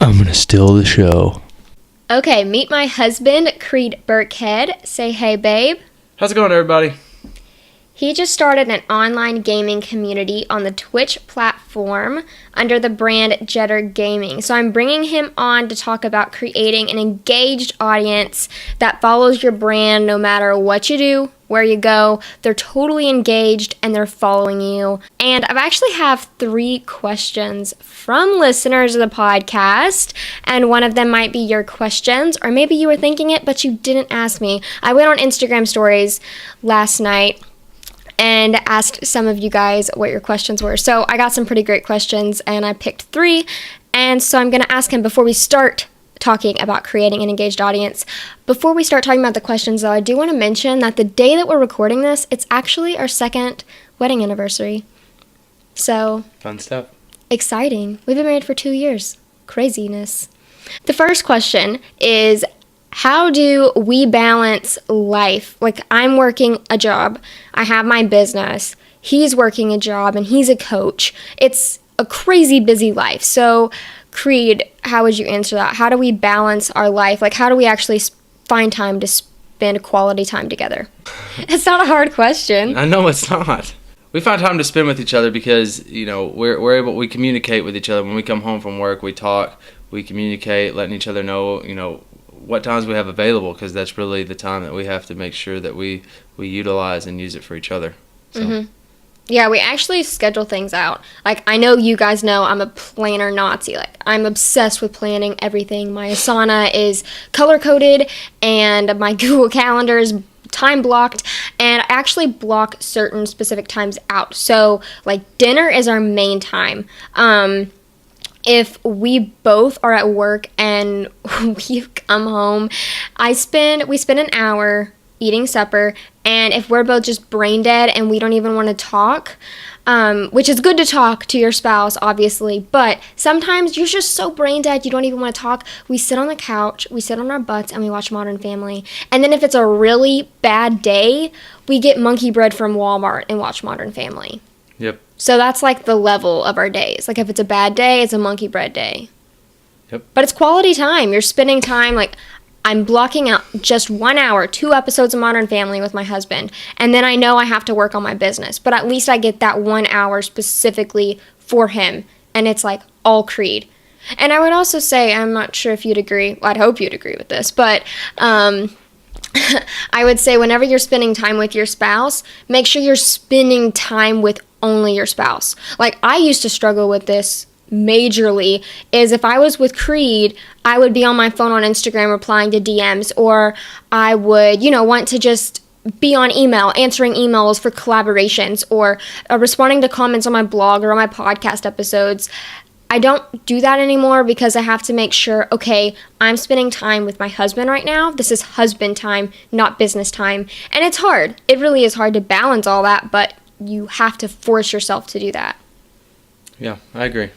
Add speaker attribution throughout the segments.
Speaker 1: I'm going to steal the show.
Speaker 2: Okay, meet my husband, Creed Burkhead. Say hey, babe.
Speaker 1: How's it going, everybody?
Speaker 2: He just started an online gaming community on the Twitch platform under the brand Jetter Gaming. So I'm bringing him on to talk about creating an engaged audience that follows your brand no matter what you do, where you go. They're totally engaged and they're following you. And I actually have 3 questions from listeners of the podcast, and one of them might be your questions, or maybe you were thinking it, but you didn't ask me. I went on Instagram stories last night and asked some of you guys what your questions were. So I got some pretty great questions, and I picked 3. And so I'm going to ask him before we start talking about creating an engaged audience. Before we start talking about the questions, though, I do want to mention that the day that we're recording this, it's actually our 2nd wedding anniversary. So
Speaker 1: Fun stuff.
Speaker 2: Exciting. We've been married for 2 years. Craziness. The first question is, how do we balance life? Like, I'm working a job, I have my business, he's working a job, and he's a coach. It's a crazy busy life. So, Creed, how would you answer that? How do we balance our life? Like, how do we actually find time to spend quality time together? It's not a hard question.
Speaker 1: I know it's not. We find time to spend with each other because, we communicate with each other. When we come home from work, we talk, we communicate, letting each other know, what times we have available, because that's really the time that we have to make sure that we utilize and use it for each other. So.
Speaker 2: Mm-hmm. Yeah, we actually schedule things out. Like, I know you guys know I'm a planner Nazi. Like, I'm obsessed with planning everything. My Asana is color-coded, and my Google Calendar is time-blocked, and I actually block certain specific times out. So, like, dinner is our main time. If we both are at work and we come home, we spend an hour eating supper, and if we're both just brain dead and we don't even want to talk, which is good to talk to your spouse, obviously, but sometimes you're just so brain dead you don't even want to talk, we sit on the couch, we sit on our butts, and we watch Modern Family. And then if it's a really bad day, we get monkey bread from Walmart and watch Modern Family.
Speaker 1: Yep.
Speaker 2: So that's like the level of our days. Like, if it's a bad day, it's a monkey bread day.
Speaker 1: Yep.
Speaker 2: But it's quality time. You're spending time, like, I'm blocking out just 1 hour, 2 episodes of Modern Family with my husband. And then I know I have to work on my business. But at least I get that 1 hour specifically for him. And it's like all Creed. And I would also say, I'm not sure if you'd agree. Well, I'd hope you'd agree with this. But I would say whenever you're spending time with your spouse, make sure you're spending time with only your spouse. Like, I used to struggle with this majorly, is if I was with Creed, I would be on my phone on Instagram replying to DMs, or I would, want to just be on email, answering emails for collaborations, or responding to comments on my blog or on my podcast episodes. I don't do that anymore because I have to make sure, okay, I'm spending time with my husband right now. This is husband time, not business time. And it's hard. It really is hard to balance all that, but you have to force yourself to do that.
Speaker 1: Yeah, I agree.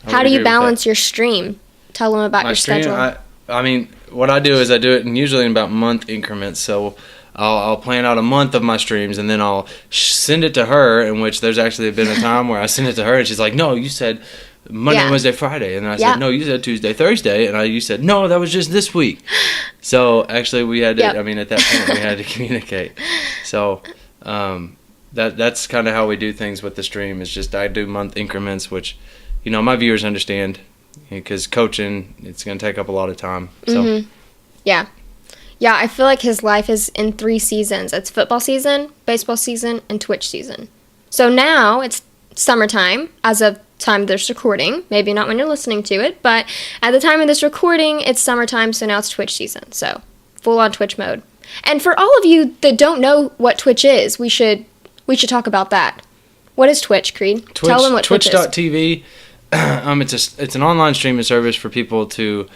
Speaker 2: How do you balance your stream? Tell them about your schedule.
Speaker 1: I mean, what I do is I do it usually in about month increments. So I'll plan out a month of my streams, and then I'll send it to her, in which there's actually been a time where I send it to her, and she's like, no, you said Monday, Wednesday, Friday. And I said, no, you said Tuesday, Thursday. And you said, no, that was just this week. So actually we had to, at that point we had to communicate. So that's kind of how we do things with the stream, is just I do month increments, which, my viewers understand, because coaching, it's going to take up a lot of time. So.
Speaker 2: Mm-hmm. Yeah, I feel like his life is in 3 seasons. It's football season, baseball season, and Twitch season. So now it's summertime as of time of this recording. Maybe not when you're listening to it, but at the time of this recording, it's summertime, so now it's Twitch season. So full on Twitch mode. And for all of you that don't know what Twitch is, we should talk about that. What is Twitch, Creed? Tell them what Twitch is.
Speaker 1: Twitch.tv. It's an online streaming service for people to.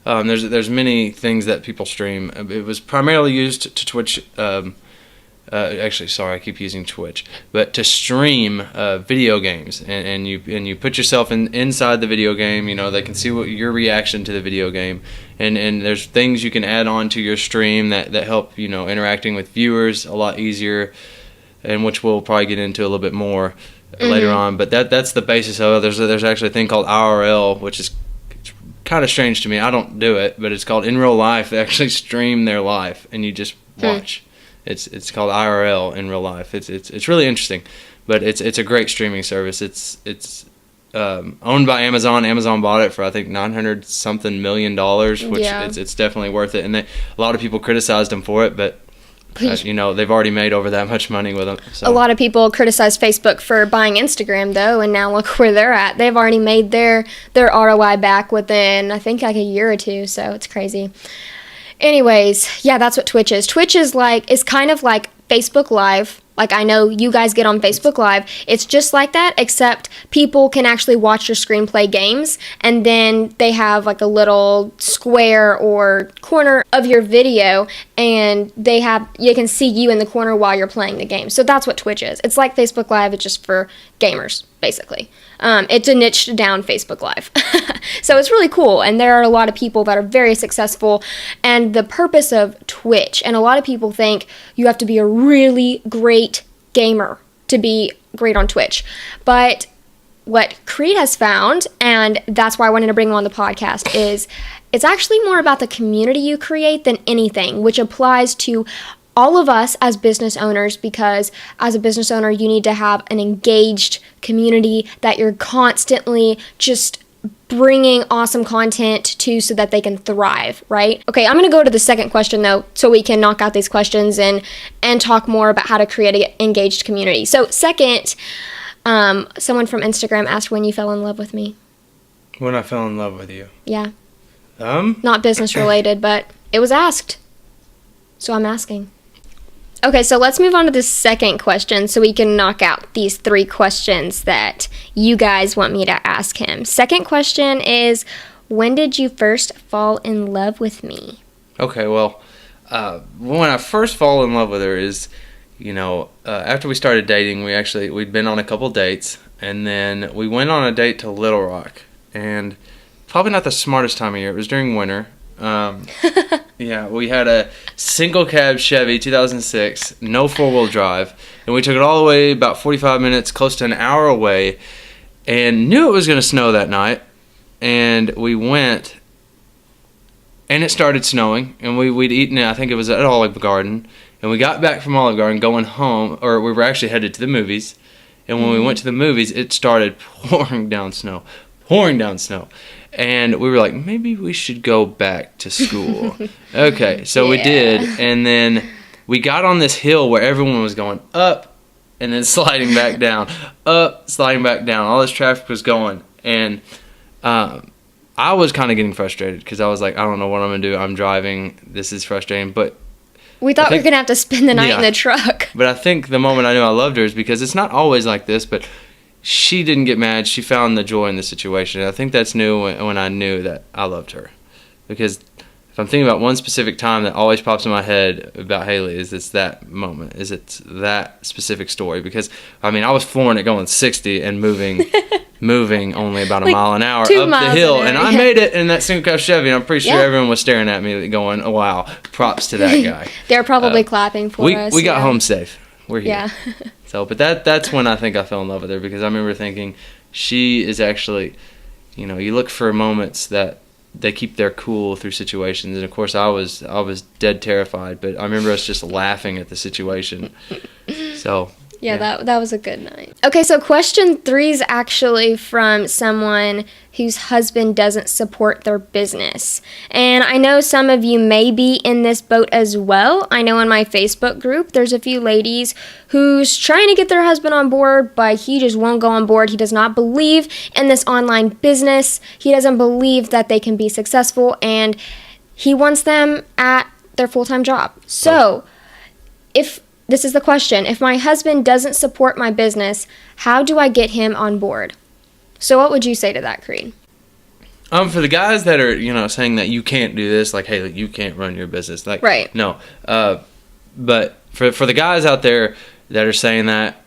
Speaker 1: There's many things that people stream. It was primarily used to Twitch. Actually, sorry, I keep using Twitch, but to stream video games, and you put yourself inside the video game. They can see what your reaction to the video game, and there's things you can add on to your stream that help interacting with viewers a lot easier, and which we'll probably get into a little bit more later on. But that's the basis of it. There's actually a thing called IRL, which is kind of strange to me. I don't do it, but it's called In Real Life. They actually stream their life, and you just watch. It's called IRL, In Real Life. It's really interesting, but it's a great streaming service. It's owned by Amazon. Amazon bought it for I think $900 million, which it's definitely worth it. And a lot of people criticized them for it, but they've already made over that much money with them. So.
Speaker 2: A lot of people criticize Facebook for buying Instagram, though, and now look where they're at. They've already made their ROI back within, I think, like a year or two, so it's crazy. Anyways, yeah, that's what Twitch is. Twitch is kind of like Facebook Live. Like, I know you guys get on Facebook Live. It's just like that, except people can actually watch your screen play games, and then they have like a little square or corner of your video, and you can see you in the corner while you're playing the game. So that's what Twitch is. It's like Facebook Live, it's just for gamers, basically. It's a niched down Facebook Live. So it's really cool, and there are a lot of people that are very successful. And the purpose of Twitch, and a lot of people think you have to be a really great gamer to be great on Twitch. But what Creed has found, and that's why I wanted to bring him on the podcast, is it's actually more about the community you create than anything, which applies to all of us as business owners, because as a business owner, you need to have an engaged community that you're constantly just bringing awesome content to so that they can thrive, right? Okay, I'm going to go to the second question, though, so we can knock out these questions and talk more about how to create an engaged community. So second, someone from Instagram asked when you fell in love with me.
Speaker 1: When I fell in love with you?
Speaker 2: Yeah. Not business related, but it was asked. So I'm asking. Okay, so let's move on to the second question so we can knock out these 3 questions that you guys want me to ask him. Second question is, when did you first fall in love with me?
Speaker 1: Okay, well, when I first fall in love with her is, after we started dating, we'd been on a couple dates, and then we went on a date to Little Rock, and probably not the smartest time of year. It was during winter. Yeah, we had a single cab Chevy 2006, no 4-wheel drive, and we took it all the way about 45 minutes, close to an hour away, and knew it was going to snow that night. And we went, and it started snowing, and we'd eaten it. I think it was at Olive Garden, and we got back from Olive Garden going home, or we were actually headed to the movies. And when we went to the movies, it started pouring down snow. And we were like, maybe we should go back to school. Okay, so we did. And then we got on this hill where everyone was going up and then sliding back down. Up, sliding back down. All this traffic was going. And I was kind of getting frustrated because I was like, I don't know what I'm going to do. I'm driving. This is frustrating. But
Speaker 2: we thought we were going to have to spend the night in the truck.
Speaker 1: But I think the moment I knew I loved her is because it's not always like this, but she didn't get mad. She found the joy in the situation. And I think that's new when I knew that I loved her. Because if I'm thinking about one specific time that always pops in my head about Haley, it's that moment. It's that specific story. Because, I was flooring it going 60 and moving only about a mile an hour up the hill. And I made it in that single cab Chevy. And I'm pretty sure everyone was staring at me going, oh, wow, props to that guy.
Speaker 2: They're probably clapping for us.
Speaker 1: We got home safe. We're here.
Speaker 2: Yeah.
Speaker 1: So, but that's when I think I fell in love with her, because I remember thinking she is actually, you look for moments that they keep their cool through situations. And of course I was dead terrified, but I remember us just laughing at the situation. So,
Speaker 2: yeah, that was a good night. Okay, so question 3 is actually from someone whose husband doesn't support their business. And I know some of you may be in this boat as well. I know in my Facebook group, there's a few ladies who's trying to get their husband on board, but he just won't go on board. He does not believe in this online business. He doesn't believe that they can be successful, and he wants them at their full-time job. So, this is the question. If my husband doesn't support my business, how do I get him on board? So what would you say to that, Creed?
Speaker 1: For the guys that are, saying that you can't do this, like, hey, you can't run your business. Like,
Speaker 2: right.
Speaker 1: No. But for the guys out there that are saying that,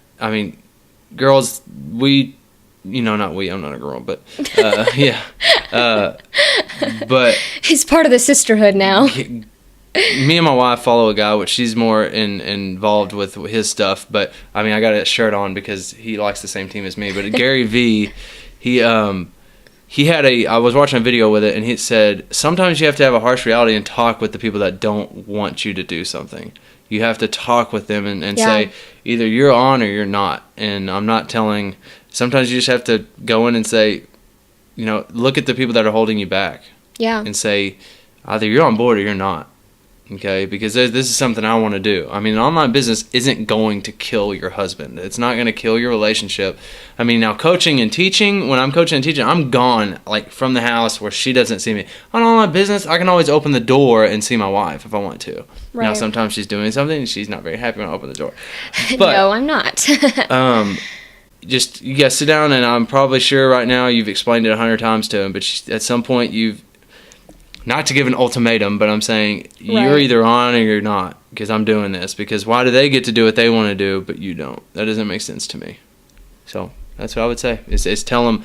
Speaker 1: girls, not we, I'm not a girl, but, yeah. But
Speaker 2: he's part of the sisterhood now.
Speaker 1: Me and my wife follow a guy, which she's more involved with his stuff, but I got a shirt on because he likes the same team as me. But Gary V, I was watching a video with it, and he said, sometimes you have to have a harsh reality and talk with the people that don't want you to do something. You have to talk with them and say, either you're on or you're not. And I'm not telling, sometimes you just have to go in and say, look at the people that are holding you back.
Speaker 2: Yeah.
Speaker 1: And say, either you're on board or you're not. Okay, because this is something I want to do. I mean, an online business isn't going to kill your husband. It's not going to kill your relationship. I mean, now coaching and teaching, when I'm coaching and teaching, I'm gone like from the house where she doesn't see me. On online business, I can always open the door and see my wife if I want to. Right. Now, sometimes she's doing something and she's not very happy when I open the door. But,
Speaker 2: no, I'm not.
Speaker 1: just, you guys sit down, and I'm probably sure right now you've explained it 100 times to him, but at some point not to give an ultimatum, but I'm saying you're either on or you're not, because I'm doing this. Because why do they get to do what they want to do, but you don't? That doesn't make sense to me. So that's what I would say, is tell them,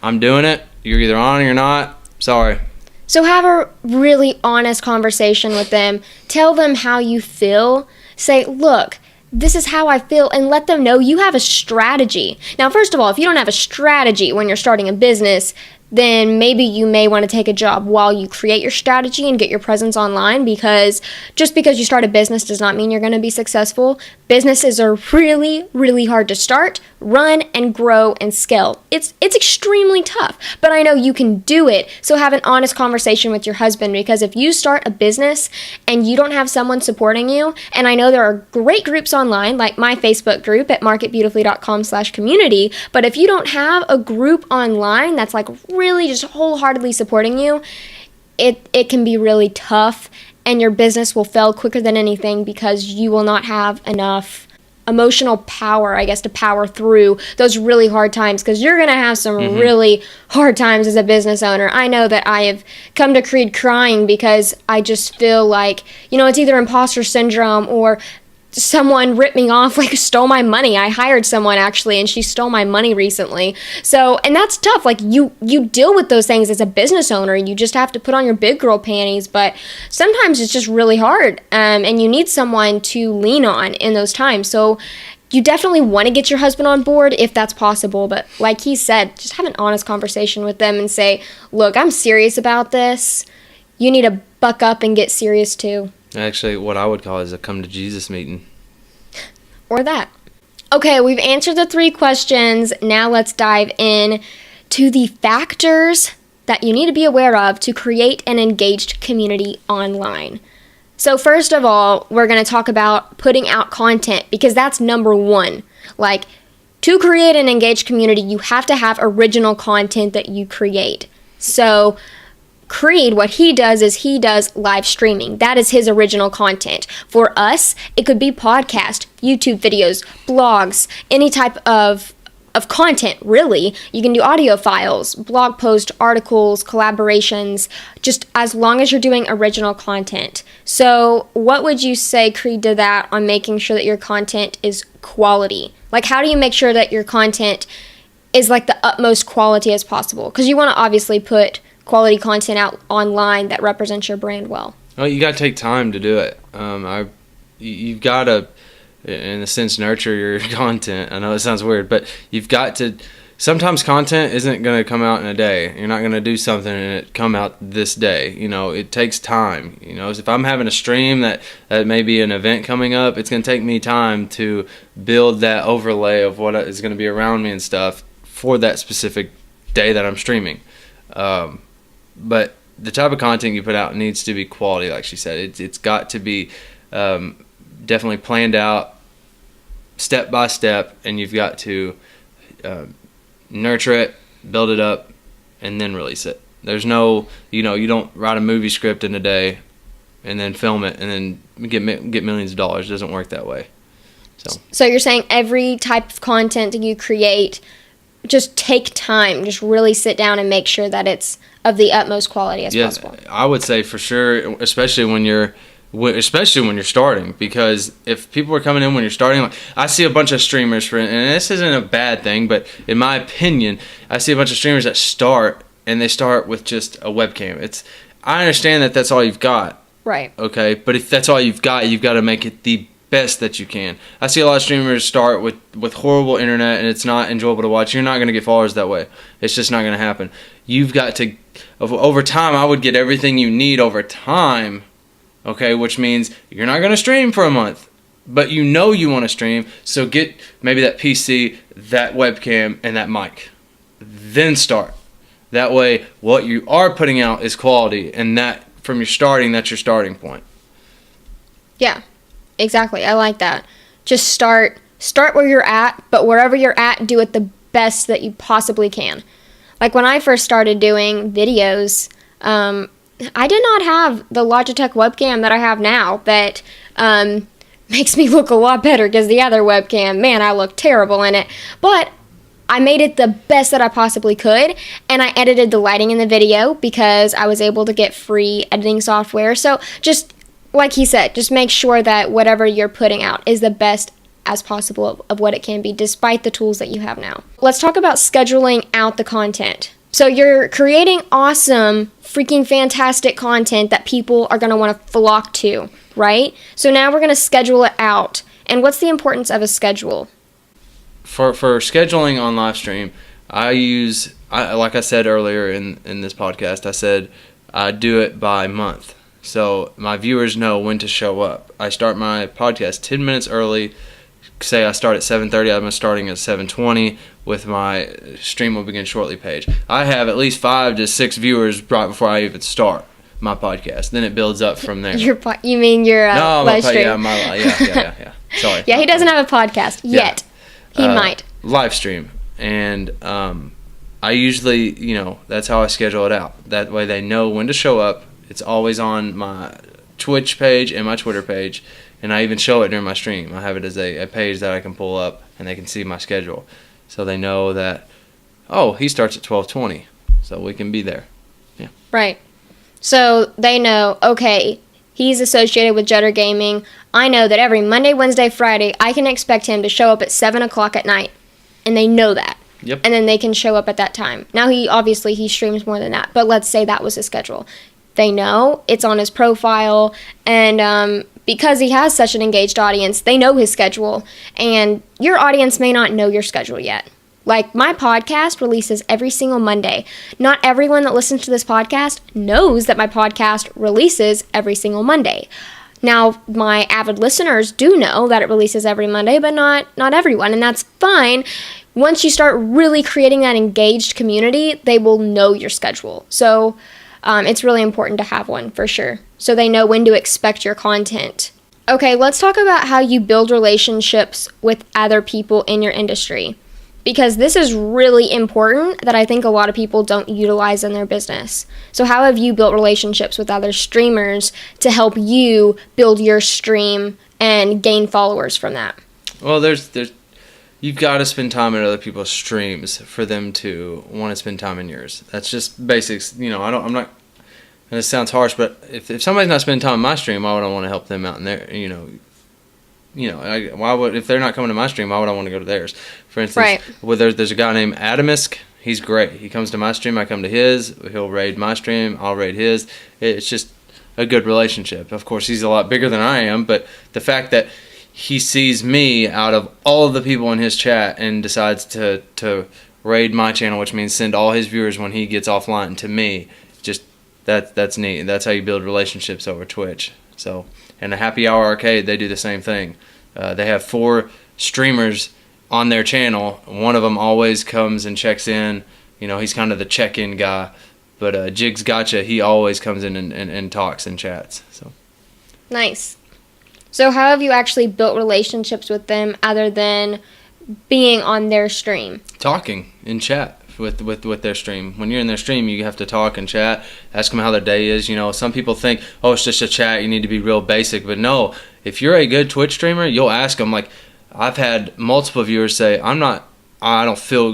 Speaker 1: I'm doing it. You're either on or you're not. Sorry.
Speaker 2: So have a really honest conversation with them. Tell them how you feel. Say, look, this is how I feel, and let them know you have a strategy. Now, first of all, if you don't have a strategy when you're starting a business, then maybe you may want to take a job while you create your strategy and get your presence online, because just because you start a business does not mean you're going to be successful. Businesses are really, really hard to start, run, and grow and scale. It's extremely tough, but I know you can do it. So have an honest conversation with your husband, because if you start a business and you don't have someone supporting you, and I know there are great groups online like my Facebook group at marketbeautifully.com/community, but if you don't have a group online that's like really just wholeheartedly supporting you, it can be really tough, and your business will fail quicker than anything because you will not have enough emotional power, I guess, to power through those really hard times, because you're going to have some really hard times as a business owner. I know that I have come to Creed crying because I just feel like, it's either imposter syndrome or someone ripped me off, like stole my money. I hired someone actually, and she stole my money recently. So, and that's tough. Like you deal with those things as a business owner. You just have to put on your big girl panties, but sometimes it's just really hard. And you need someone to lean on in those times. So you definitely want to get your husband on board if that's possible. But like he said, just have an honest conversation with them and say, look, I'm serious about this. You need to buck up and get serious too.
Speaker 1: Actually, what I would call is a come to Jesus meeting.
Speaker 2: Or that. Okay, we've answered the 3 questions. Now let's dive in to the factors that you need to be aware of to create an engaged community online. So first of all, we're going to talk about putting out content, because that's number 1. Like, to create an engaged community, you have to have original content that you create. So Creed, what he does is he does live streaming. That is his original content. For us, it could be podcast, YouTube videos, blogs, any type of content, really. You can do audio files, blog posts, articles, collaborations, just as long as you're doing original content. So what would you say, Creed, to that on making sure that your content is quality? Like, how do you make sure that your content is like the utmost quality as possible? Because you want to obviously put quality content out online that represents your brand well.
Speaker 1: Well, you got to take time to do it. You've got to, in a sense, nurture your content. I know it sounds weird, but you've got to. Sometimes content isn't going to come out in a day. You're not going to do something and it come out this day. It takes time. If I'm having a stream that may be an event coming up, it's going to take me time to build that overlay of what is going to be around me and stuff for that specific day that I'm streaming. But the type of content you put out needs to be quality, like she said. It's got to be definitely planned out, step by step, and you've got to nurture it, build it up, and then release it. There's no, you don't write a movie script in a day and then film it and then get millions of dollars. It doesn't work that way.
Speaker 2: So you're saying every type of content that you create, just take time, just really sit down and make sure that it's of the utmost quality as possible.
Speaker 1: I would say for sure, especially when you're starting, because if people are coming in when you're starting, like I see a bunch of streamers, and this isn't a bad thing, but in my opinion, I see a bunch of streamers that start with just a webcam. I understand that that's all you've got.
Speaker 2: Right.
Speaker 1: Okay, but if that's all you've got to make it the best that you can. I see a lot of streamers start with horrible internet and it's not enjoyable to watch. You're not going to get followers that way. It's just not going to happen. You've got to, over time, I would get everything you need over time, okay, which means you're not going to stream for a month, but you know you want to stream, so get maybe that PC, that webcam, and that mic. Then start. That way, what you are putting out is quality, and that from your starting, that's your starting point.
Speaker 2: Yeah, exactly. I like that. Just start where you're at, but wherever you're at, do it the best that you possibly can. Like when I first started doing videos, I did not have the Logitech webcam that I have now that makes me look a lot better, because the other webcam, man, I look terrible in it. But I made it the best that I possibly could, and I edited the lighting in the video because I was able to get free editing software. So just like he said, just make sure that whatever you're putting out is the best as possible of what it can be, despite the tools that you have now. Let's talk about scheduling out the content. So you're creating awesome, freaking fantastic content that people are going to want to flock to, right? So now we're going to schedule it out. And what's the importance of a schedule?
Speaker 1: For scheduling on Livestream, like I said earlier in this podcast, I said I do it by month. So my viewers know when to show up. I start my podcast 10 minutes early. Say I start at 7:30, I'm starting at 7:20 with my stream will begin shortly page. I have at least 5 to 6 viewers right before I even start my podcast. Then it builds up from there.
Speaker 2: You mean your live stream?
Speaker 1: Yeah. Sorry.
Speaker 2: Yeah, he doesn't have a podcast yet. He might.
Speaker 1: Live stream. And I usually, that's how I schedule it out. That way they know when to show up. It's always on my Twitch page and my Twitter page. And I even show it during my stream. I have it as a page that I can pull up and they can see my schedule. So they know that, he starts at 12:20. So we can be there. Yeah.
Speaker 2: Right. So they know, okay, he's associated with Jetter Gaming. I know that every Monday, Wednesday, Friday, I can expect him to show up at 7 o'clock at night. And they know that.
Speaker 1: Yep.
Speaker 2: And then they can show up at that time. Now, he streams more than that. But let's say that was his schedule. They know it's on his profile. And because he has such an engaged audience, they know his schedule. And your audience may not know your schedule yet. Like, my podcast releases every single Monday. Not everyone that listens to this podcast knows that my podcast releases every single Monday. Now, my avid listeners do know that it releases every Monday, but not everyone, and that's fine. Once you start really creating that engaged community, they will know your schedule. So it's really important to have one, for sure, so they know when to expect your content. Okay, let's talk about how you build relationships with other people in your industry, because this is really important that I think a lot of people don't utilize in their business. So how have you built relationships with other streamers to help you build your stream and gain followers from that? Well,
Speaker 1: you've got to spend time in other people's streams for them to want to spend time in yours. That's just basics. I'm not, and it sounds harsh, but if somebody's not spending time in my stream, why would I want to help them out in their, why would, if they're not coming to my stream, why would I want to go to theirs? For instance,
Speaker 2: right.
Speaker 1: There's a guy named Adamisk. He's great. He comes to my stream, I come to his. He'll raid my stream, I'll raid his. It's just a good relationship. Of course, he's a lot bigger than I am, but the fact that he sees me out of all of the people in his chat and decides to raid my channel, which means send all his viewers when he gets offline to me, just that's neat. That's how you build relationships over Twitch. So, and the Happy Hour Arcade, they do the same thing. They have 4 streamers on their channel. One of them always comes and checks in. He's kind of the check-in guy. But Jigs Gotcha, he always comes in and talks and chats. So
Speaker 2: nice. So how have you actually built relationships with them other than being on their stream?
Speaker 1: Talking in chat with their stream. When you're in their stream, you have to talk and chat, ask them how their day is. Some people think, it's just a chat, you need to be real basic. But no, if you're a good Twitch streamer, you'll ask them. Like, I've had multiple viewers say, I don't feel,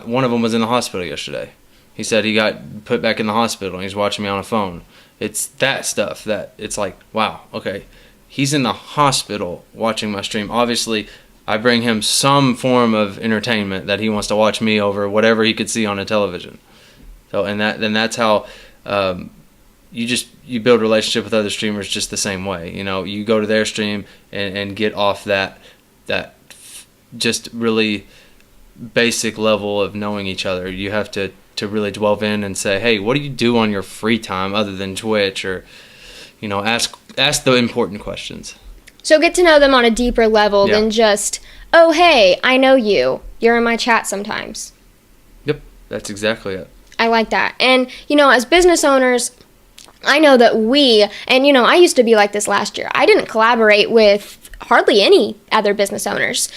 Speaker 1: one of them was in the hospital yesterday. He said he got put back in the hospital and he's watching me on a phone. It's that stuff that it's like, wow, okay. He's in the hospital watching my stream. Obviously, I bring him some form of entertainment that he wants to watch me over whatever he could see on a television. So, and that's how you build a relationship with other streamers just the same way. You know, you go to their stream and get off that just really basic level of knowing each other. You have to really delve in and say, hey, what do you do on your free time other than Twitch? Or, you know, ask the important questions.
Speaker 2: So get to know them on a deeper level than just, oh, hey, I know you. You're in my chat sometimes.
Speaker 1: Yep, that's exactly it.
Speaker 2: I like that. And, you know, as business owners, I know that and, you know, I used to be like this last year. I didn't collaborate with hardly any other business owners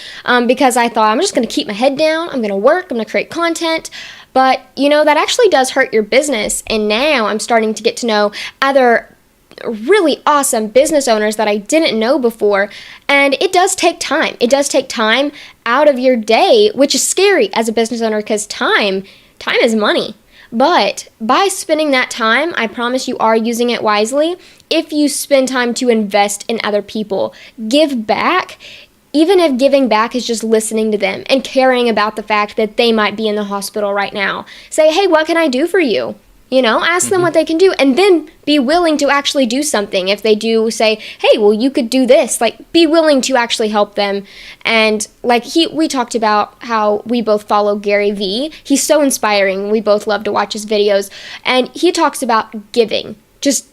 Speaker 2: because I thought I'm just going to keep my head down. I'm going to work. I'm going to create content. But, you know, that actually does hurt your business. And now I'm starting to get to know other really awesome business owners that I didn't know before. And it does take time. It does take time out of your day, which is scary as a business owner because time is money. But by spending that time, I promise you are using it wisely. If you spend time to invest in other people, give back, even if giving back is just listening to them and caring about the fact that they might be in the hospital right now. Say, hey, what can I do for you? You know, ask them what they can do, and then be willing to actually do something. If they do say, hey, well, you could do this, like, be willing to actually help them. And like we talked about how we both follow Gary Vee. He's so inspiring. We both love to watch his videos. And he talks about giving, just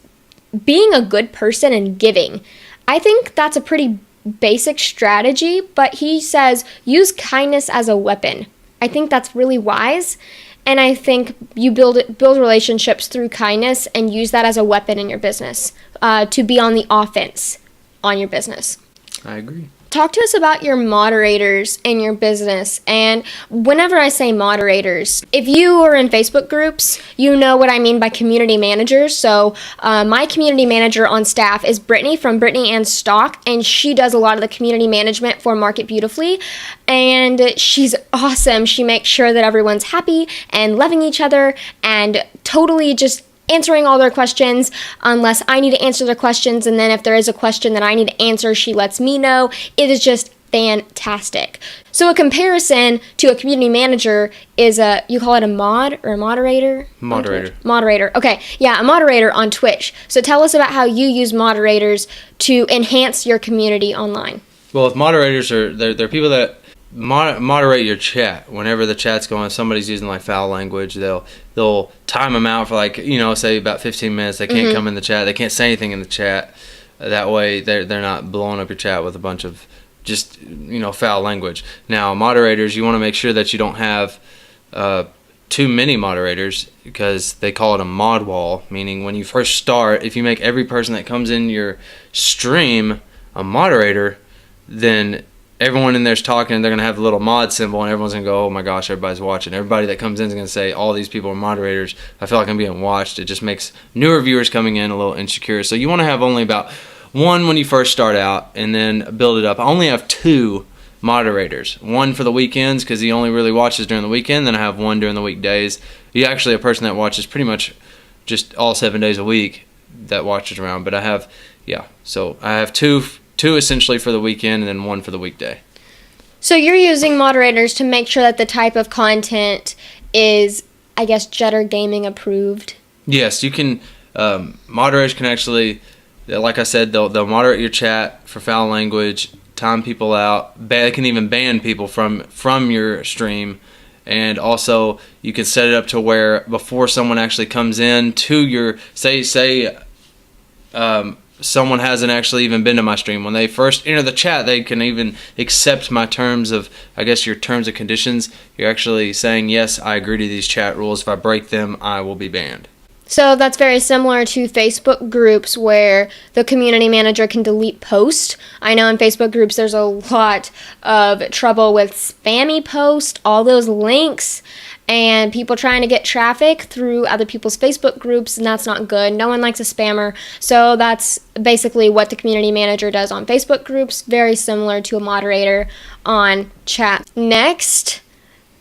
Speaker 2: being a good person and giving. I think that's a pretty basic strategy, but he says use kindness as a weapon. I think that's really wise. And I think you build relationships through kindness and use that as a weapon in your business to be on the offense on your business.
Speaker 1: I agree.
Speaker 2: Talk to us about your moderators in your business. And whenever I say moderators, if you are in Facebook groups, you know what I mean by community managers. So my community manager on staff is Brittany from Brittany and Stock, and she does a lot of the community management for Market Beautifully. And she's awesome. She makes sure that everyone's happy and loving each other and totally just answering all their questions unless I need to answer their questions. And then if there is a question that I need to answer, she lets me know. It is just fantastic. So a comparison to a community manager is you call it a mod or a moderator? Moderator. Okay. Yeah, a moderator on Twitch. So tell us about how you use moderators to enhance your community online.
Speaker 1: Well, if moderators they're people that moderate your chat. Whenever the chat's going, if somebody's using like foul language, they'll time them out for like, you know, say about 15 minutes. They can't come in the chat. They can't say anything in the chat. That way they're not blowing up your chat with a bunch of just, you know, foul language. Now, moderators, you want to make sure that you don't have too many moderators, because they call it a mod wall, meaning when you first start, if you make every person that comes in your stream a moderator, then everyone in there's talking, they're going to have the little mod symbol, and everyone's going to go, oh my gosh, everybody's watching. Everybody that comes in is going to say, all these people are moderators. I feel like I'm being watched. It just makes newer viewers coming in a little insecure. So you want to have only about one when you first start out, and then build it up. I only have 2 moderators. One for the weekends, because he only really watches during the weekend. Then I have one during the weekdays. He's actually a person that watches pretty much just all 7 days a week that watches around. But I have, so I have two essentially for the weekend, and then one for the weekday.
Speaker 2: So you're using moderators to make sure that the type of content is, I guess, Jetter Gaming approved?
Speaker 1: Yes, you can. Moderators can actually, like I said, they'll moderate your chat for foul language, time people out. They can even ban people from your stream. And also, you can set it up to where before someone actually comes in to your, someone hasn't actually even been to my stream. When they first enter the chat, they can even accept my terms of, I guess, your terms and conditions. You're actually saying, yes, I agree to these chat rules. If I break them, I will be banned.
Speaker 2: So that's very similar to Facebook groups where the community manager can delete posts. I know in Facebook groups there's a lot of trouble with spammy posts, all those links, and people trying to get traffic through other people's Facebook groups, and that's not good. No one likes a spammer. So that's basically what the community manager does on Facebook groups, very similar to a moderator on chat. Next,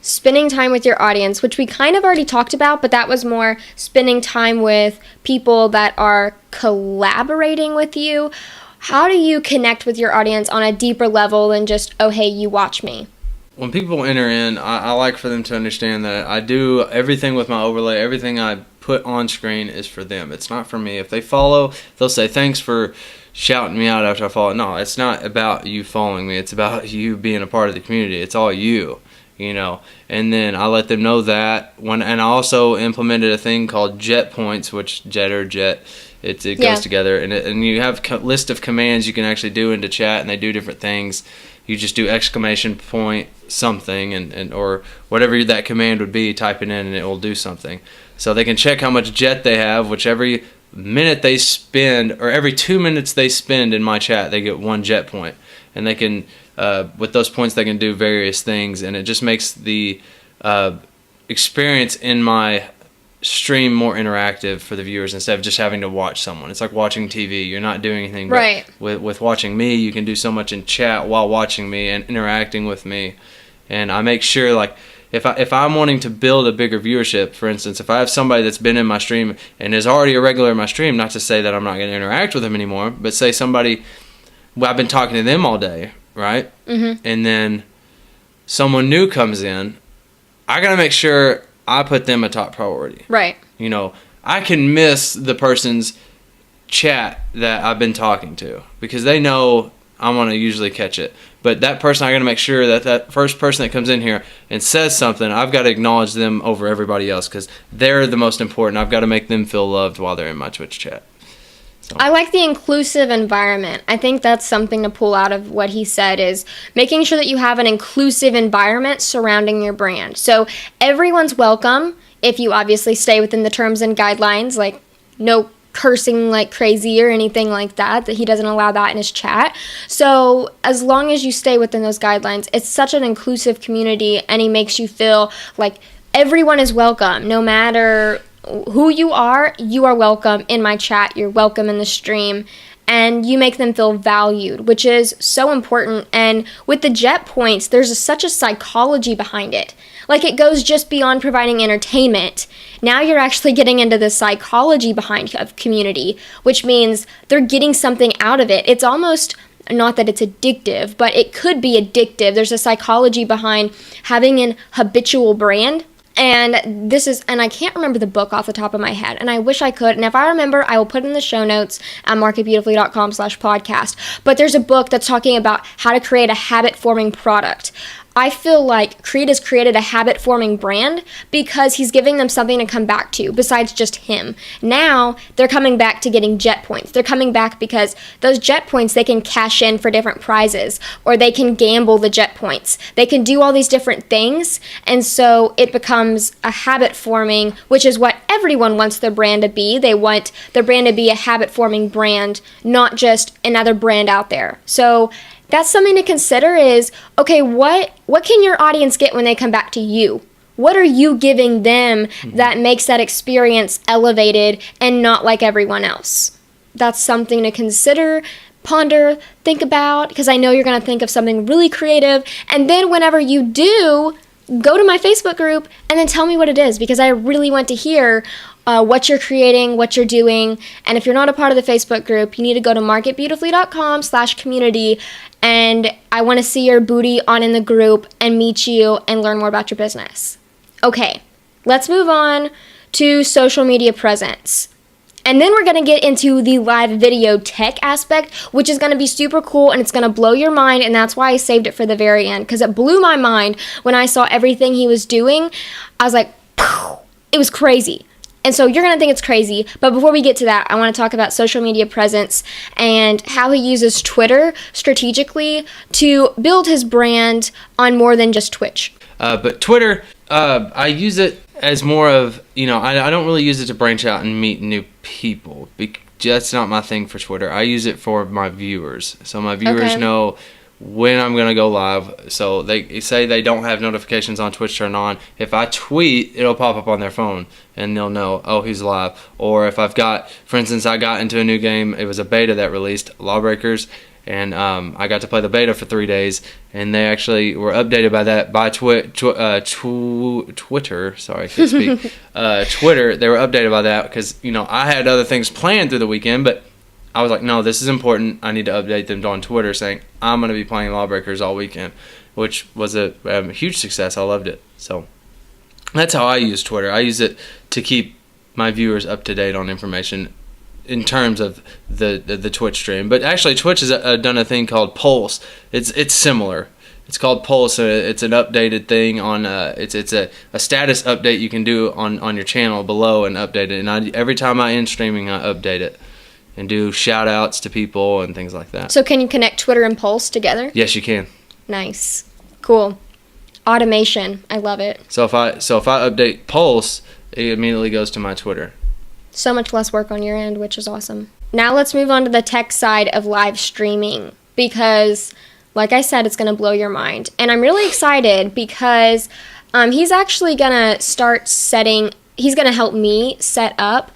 Speaker 2: spending time with your audience, which we kind of already talked about, but that was more spending time with people that are collaborating with you. How do you connect with your audience on a deeper level than just, oh, hey, you watch me?
Speaker 1: When people enter in, I like for them to understand that I do everything with my overlay, everything I put on screen is for them. It's not for me. If they follow, they'll say, thanks for shouting me out after I follow. No, it's not about you following me. It's about you being a part of the community. It's all you, you know. And then I let them know that. And I also implemented a thing called jet points, which jet, it goes together. And you have a list of commands you can actually do into chat, and they do different things. You just do exclamation point something, and or whatever that command would be, type it in and it will do something. So they can check how much jet they have, which every minute they spend, or every 2 minutes they spend in my chat, they get 1 jet point. And they can, with those points, they can do various things, and it just makes the experience in my stream more interactive for the viewers instead of just having to watch someone. It's like watching TV. You're not doing anything.
Speaker 2: Right.
Speaker 1: With watching me, you can do so much in chat while watching me and interacting with me. And I make sure, like, if I'm wanting to build a bigger viewership, for instance, if I have somebody that's been in my stream and is already a regular in my stream, not to say that I'm not going to interact with them anymore, but say somebody, well, I've been talking to them all day, right? Mm-hmm. And then someone new comes in, I got to make sure I put them a top priority.
Speaker 2: Right.
Speaker 1: You know, I can miss the person's chat that I've been talking to because they know I'm going to usually catch it. But that person, I got to make sure that that first person that comes in here and says something, I've got to acknowledge them over everybody else because they're the most important. I've got to make them feel loved while they're in my Twitch chat. So.
Speaker 2: I like the inclusive environment. I think that's something to pull out of what he said, is making sure that you have an inclusive environment surrounding your brand. So everyone's welcome if you obviously stay within the terms and guidelines, like no cursing like crazy or anything like that he doesn't allow that in his chat. So as long as you stay within those guidelines, it's such an inclusive community, and he makes you feel like everyone is welcome. No matter who you are welcome in my chat, you're welcome in the stream, and you make them feel valued, which is so important. And with the jet points, there's such a psychology behind it. Like, it goes just beyond providing entertainment. Now you're actually getting into the psychology behind of community, which means they're getting something out of it. It's almost, not that it's addictive, but it could be addictive. There's a psychology behind having an habitual brand. And I can't remember the book off the top of my head, and I wish I could. And if I remember, I will put it in the show notes at marketbeautifully.com/podcast. But there's a book that's talking about how to create a habit-forming product. I feel like Creed has created a habit-forming brand because he's giving them something to come back to besides just him. Now, they're coming back to getting jet points. They're coming back because those jet points, they can cash in for different prizes, or they can gamble the jet points. They can do all these different things, and so it becomes a habit-forming, which is what everyone wants their brand to be. They want their brand to be a habit-forming brand, not just another brand out there. So that's something to consider is, okay, what can your audience get when they come back to you? What are you giving them that makes that experience elevated and not like everyone else? That's something to consider, ponder, think about, because I know you're going to think of something really creative. And then whenever you do, go to my Facebook group and then tell me what it is, because I really want to hear what you're creating, what you're doing. And if you're not a part of the Facebook group, you need to go to marketbeautifully.com/community, and I want to see your booty on in the group and meet you and learn more about your business. Okay, let's move on to social media presence. And then we're going to get into the live video tech aspect, which is going to be super cool, and it's going to blow your mind, and that's why I saved it for the very end, because it blew my mind when I saw everything he was doing. I was like, phew, it was crazy. And so you're going to think it's crazy, but before we get to that, I want to talk about social media presence and how he uses Twitter strategically to build his brand on more than just Twitch.
Speaker 1: But Twitter, I use it as more of, I don't really use it to branch out and meet new people. That's not my thing for Twitter. I use it for my viewers. So my viewers know when I'm going to go live. So they say they don't have notifications on Twitch turned on. If I tweet, it'll pop up on their phone and they'll know, oh, he's live. Or if for instance, I got into a new game. It was a beta that released, Lawbreakers. And I got to play the beta for 3 days, and they actually were updated by Twitter. Sorry, I can't speak. Twitter. They were updated by that because I had other things planned through the weekend, but I was like, no, this is important. I need to update them on Twitter saying I'm going to be playing Lawbreakers all weekend, which was a huge success. I loved it. So that's how I use Twitter. I use it to keep my viewers up to date on information in terms of the Twitch stream. But actually, Twitch has done a thing called Pulse. It's similar. It's called Pulse. It's an updated thing on. It's a status update you can do on your channel below and update it. And every time I end streaming, I update it and do shout outs to people and things like that.
Speaker 2: So can you connect Twitter and Pulse together?
Speaker 1: Yes, you can.
Speaker 2: Nice. Cool. Automation. I love it.
Speaker 1: So if I update Pulse, it immediately goes to my Twitter.
Speaker 2: So much less work on your end, which is awesome. Now let's move on to the tech side of live streaming, because like I said, it's going to blow your mind. And I'm really excited because he's actually going to he's going to help me set up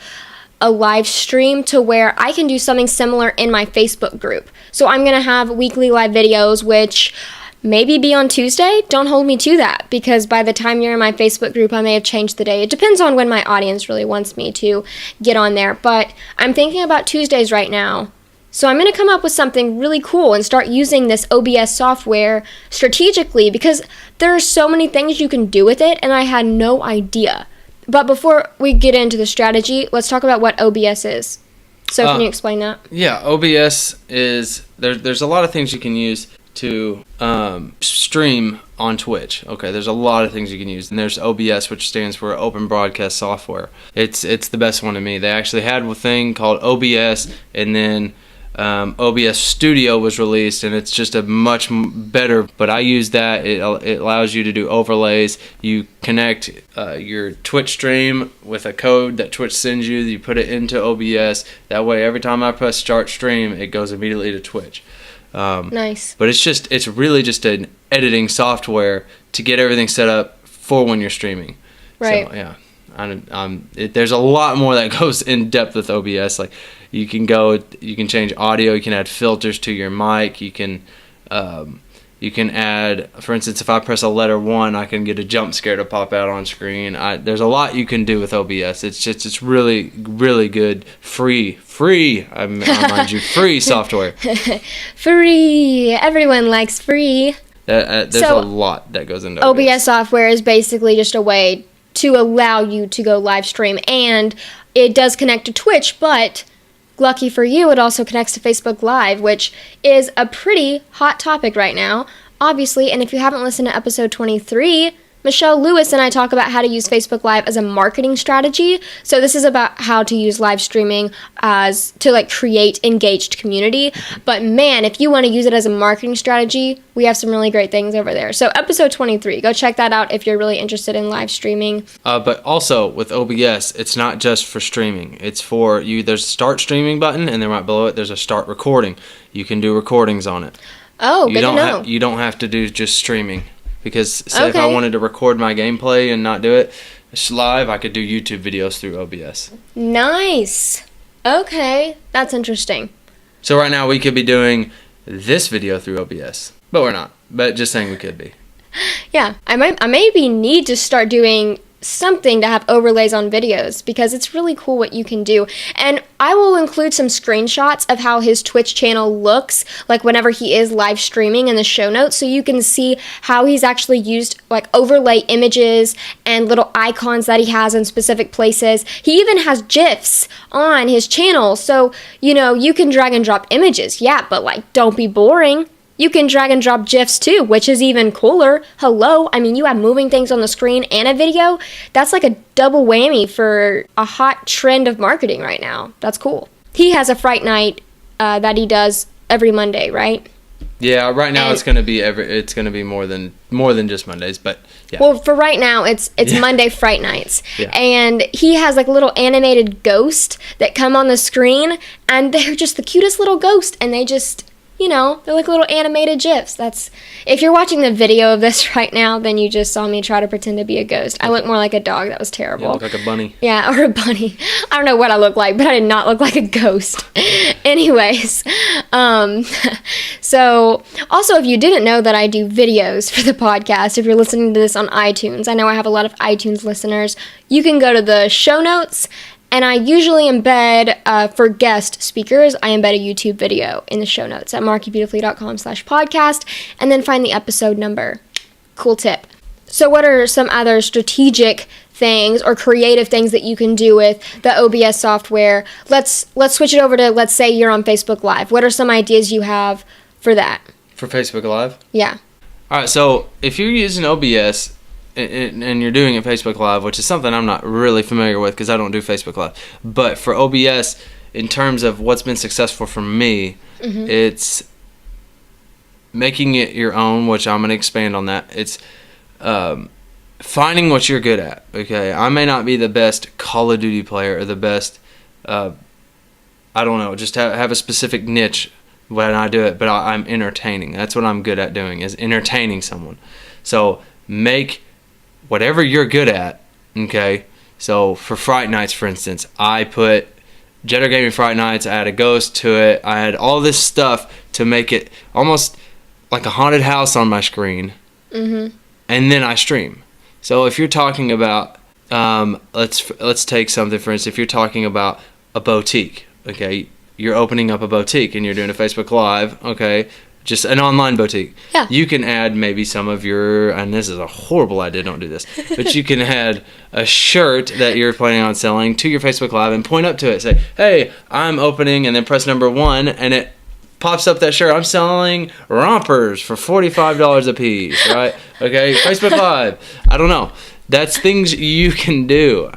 Speaker 2: a live stream to where I can do something similar in my Facebook group. So I'm going to have weekly live videos, which maybe be on Tuesday. Don't hold me to that, because by the time you're in my Facebook group, I may have changed the day. It depends on when my audience really wants me to get on there. But I'm thinking about Tuesdays right now. So I'm going to come up with something really cool and start using this OBS software strategically, because there are so many things you can do with it, and I had no idea. But before we get into the strategy, let's talk about what OBS is. So can you explain that?
Speaker 1: Yeah, OBS is, there's a lot of things you can use to stream on Twitch. Okay, there's a lot of things you can use, and there's OBS, which stands for Open Broadcast Software. It's the best one to me. They actually had a thing called OBS, and then OBS Studio was released, and it's just a much better. But I use that. It allows you to do overlays. You connect your Twitch stream with a code that Twitch sends you. You put it into OBS. That way, every time I press Start Stream, it goes immediately to Twitch.
Speaker 2: Nice.
Speaker 1: But it's really just an editing software to get everything set up for when you're streaming.
Speaker 2: Right.
Speaker 1: So, yeah. There's a lot more that goes in depth with OBS. Like you can change audio, you can add filters to your mic, you can add, for instance, if I press a letter 1, I can get a jump scare to pop out on screen. There's a lot you can do with OBS. It's really, really good, free, I mind you, free software.
Speaker 2: Free. Everyone likes free.
Speaker 1: There's a lot that goes into
Speaker 2: OBS software is basically just a way to allow you to go live stream, and it does connect to Twitch, but lucky for you, it also connects to Facebook Live, which is a pretty hot topic right now, obviously. And if you haven't listened to episode 23, Michelle Lewis and I talk about how to use Facebook Live as a marketing strategy. So this is about how to use live streaming to create engaged community. But man, if you want to use it as a marketing strategy, we have some really great things over there. So episode 23, go check that out if you're really interested in live streaming.
Speaker 1: But also with OBS, it's not just for streaming. It's for you. There's a start streaming button, and then right below it, there's a start recording. You can do recordings on it.
Speaker 2: Oh, good to know.
Speaker 1: You don't have to do just streaming. Because say if I wanted to record my gameplay and not do it live, I could do YouTube videos through OBS.
Speaker 2: Nice. Okay, that's interesting.
Speaker 1: So right now we could be doing this video through OBS, but we're not. But just saying we could be.
Speaker 2: Yeah, I maybe need to start doing something to have overlays on videos, because it's really cool what you can do. And I will include some screenshots of how his Twitch channel looks like whenever he is live streaming in the show notes, so you can see how he's actually used overlay images and little icons that he has in specific places. He even has GIFs on his channel, so you can drag and drop images, yeah, but don't be boring. You can drag and drop GIFs too, which is even cooler. Hello, you have moving things on the screen and a video. That's like a double whammy for a hot trend of marketing right now. That's cool. He has a Fright Night that he does every Monday, right?
Speaker 1: Yeah, right now it's gonna be more than just Mondays, but yeah.
Speaker 2: Well, for right now, it's Monday Fright Nights,
Speaker 1: yeah.
Speaker 2: And he has little animated ghosts that come on the screen, and they're just the cutest little ghost, and they just. They're like little animated GIFs. If you're watching the video of this right now, then you just saw me try to pretend to be a ghost. I look more like a dog. That was terrible.
Speaker 1: You look like a bunny.
Speaker 2: Yeah, or a bunny. I don't know what I look like, but I did not look like a ghost. Anyways, so also if you didn't know that I do videos for the podcast, if you're listening to this on iTunes, I know I have a lot of iTunes listeners, you can go to the show notes. And I usually embed, for guest speakers, I embed a YouTube video in the show notes at markybeautifully.com/podcast, and then find the episode number. Cool tip. So what are some other strategic things or creative things that you can do with the OBS software. Let's switch it over to, let's say you're on Facebook Live. What are some ideas you have for that?
Speaker 1: For Facebook Live?
Speaker 2: Yeah.
Speaker 1: All right, so if you're using OBS and you're doing it Facebook Live, which is something I'm not really familiar with because I don't do Facebook Live, but for OBS, in terms of what's been successful for me, it's making it your own, which I'm going to expand on that. It's finding what you're good at, okay? I may not be the best Call of Duty player or the best, I don't know, just have a specific niche when I do it, but I'm entertaining. That's what I'm good at doing, is entertaining someone. So make whatever you're good at, okay? So for Fright Nights, for instance, I put Jetter Gaming Fright Nights, I had a ghost to it, I had all this stuff to make it almost like a haunted house on my screen, and then I stream. So if you're talking about, let's take something, for instance, if you're talking about a boutique, okay? You're opening up a boutique and you're doing a Facebook Live, okay? Just an online boutique.
Speaker 2: Yeah.
Speaker 1: You can add maybe some of your, and this is a horrible idea, don't do this, but you can add a shirt that you're planning on selling to your Facebook Live and point up to it. Say, hey, I'm opening, and then press number 1, and it pops up that shirt. I'm selling rompers for $45 a piece, right? Okay, Facebook Live. I don't know. That's things you can do.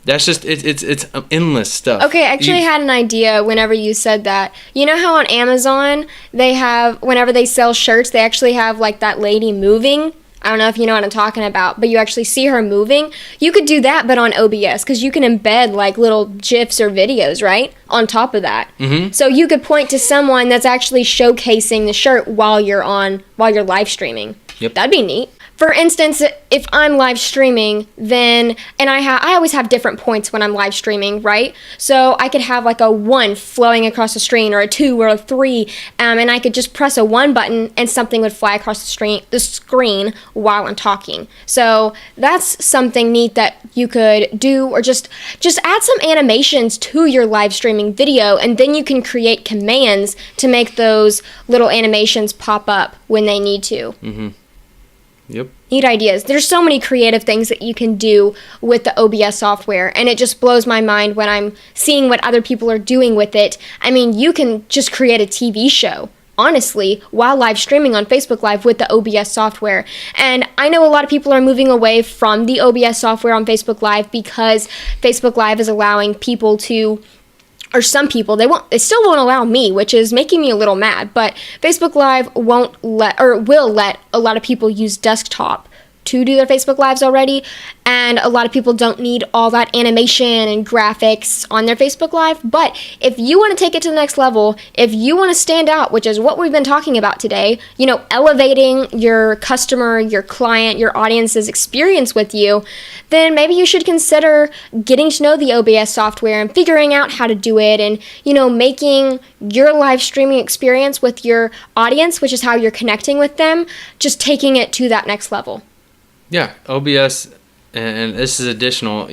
Speaker 1: That's just, it's endless stuff.
Speaker 2: Okay, I actually had an idea whenever you said that. You know how on Amazon, they have, whenever they sell shirts, they actually have like that lady moving? I don't know if you know what I'm talking about, but you actually see her moving. You could do that, but on OBS, because you can embed like little GIFs or videos, right? On top of that. So you could point to someone that's actually showcasing the shirt while you're live streaming.
Speaker 1: Yep.
Speaker 2: That'd be neat. For instance, if I'm live streaming, then, and I always have different points when I'm live streaming, right? So I could have like a 1 flowing across the screen, or a 2 or a 3, and I could just press a 1 button and something would fly across the screen while I'm talking. So that's something neat that you could do, or just add some animations to your live streaming video, and then you can create commands to make those little animations pop up when they need to.
Speaker 1: Yep.
Speaker 2: Neat ideas. There's so many creative things that you can do with the OBS software, and it just blows my mind when I'm seeing what other people are doing with it. I mean, you can just create a TV show, honestly, while live streaming on Facebook Live with the OBS software. And I know a lot of people are moving away from the OBS software on Facebook Live because Facebook Live is allowing people to, or some people, they still won't allow me, which is making me a little mad, but Facebook Live will let a lot of people use desktop to do their Facebook Lives already, and a lot of people don't need all that animation and graphics on their Facebook Live. But if you want to take it to the next level, if you want to stand out, which is what we've been talking about today, elevating your customer, your client, your audience's experience with you, then maybe you should consider getting to know the OBS software and figuring out how to do it, and making your live streaming experience with your audience, which is how you're connecting with them, just taking it to that next level.
Speaker 1: Yeah, OBS, and this is additional,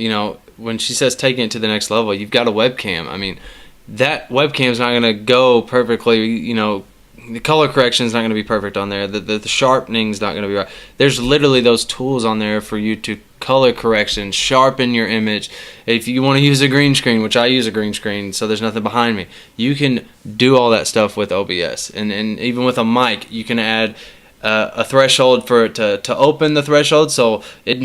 Speaker 1: when she says taking it to the next level, you've got a webcam. I mean, that webcam is not going to go perfectly, the color correction is not going to be perfect on there. The sharpening is not going to be right. There's literally those tools on there for you to color correction, sharpen your image. If you want to use a green screen, which I use a green screen, so there's nothing behind me, you can do all that stuff with OBS. And even with a mic, you can add a threshold for it to open the threshold, so it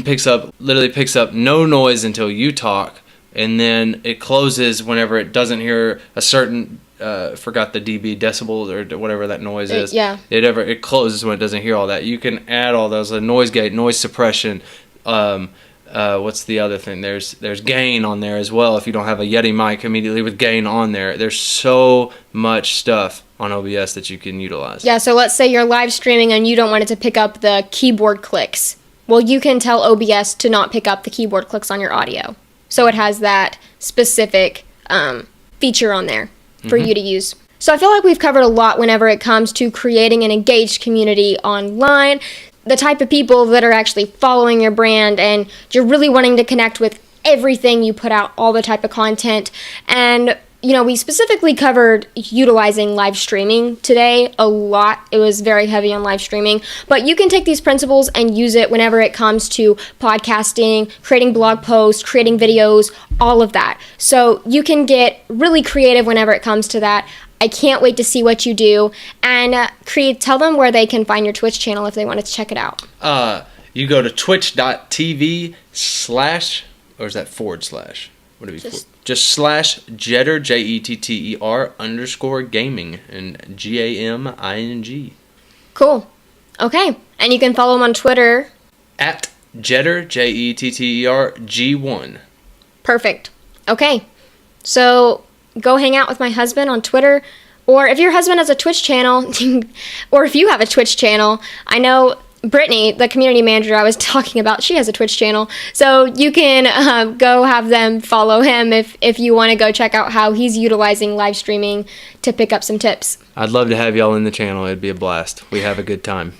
Speaker 1: literally picks up no noise until you talk, and then it closes whenever it doesn't hear a certain forgot the dB, decibels, or whatever that noise is.
Speaker 2: Yeah.
Speaker 1: It closes when it doesn't hear all that. You can add all those, noise gate, noise suppression. What's the other thing? There's gain on there as well. If you don't have a Yeti mic immediately with gain on there, there's so much stuff on OBS that you can utilize.
Speaker 2: Yeah, so let's say you're live streaming and you don't want it to pick up the keyboard clicks. Well, you can tell OBS to not pick up the keyboard clicks on your audio. So it has that specific feature on there for you to use. So I feel like we've covered a lot whenever it comes to creating an engaged community online, the type of people that are actually following your brand, and you're really wanting to connect with everything you put out, all the type of content. And we specifically covered utilizing live streaming today a lot. It was very heavy on live streaming, but you can take these principles and use it whenever it comes to podcasting, creating blog posts, creating videos, all of that. So you can get really creative whenever it comes to that. I can't wait to see what you do. And tell them where they can find your Twitch channel if they wanted to check it out.
Speaker 1: You go to twitch.tv/ or is that / What do we just /Jetter _gaming and GAMING.
Speaker 2: Cool. Okay. And you can follow him on Twitter
Speaker 1: at Jetter JETTERG1.
Speaker 2: Perfect. Okay. So go hang out with my husband on Twitter, or if your husband has a Twitch channel, or if you have a Twitch channel, I know Brittany, the community manager I was talking about, she has a Twitch channel, so you can go have them follow him if you want to go check out how he's utilizing live streaming to pick up some tips.
Speaker 1: I'd love to have y'all in the channel. It'd be a blast. We have a good time.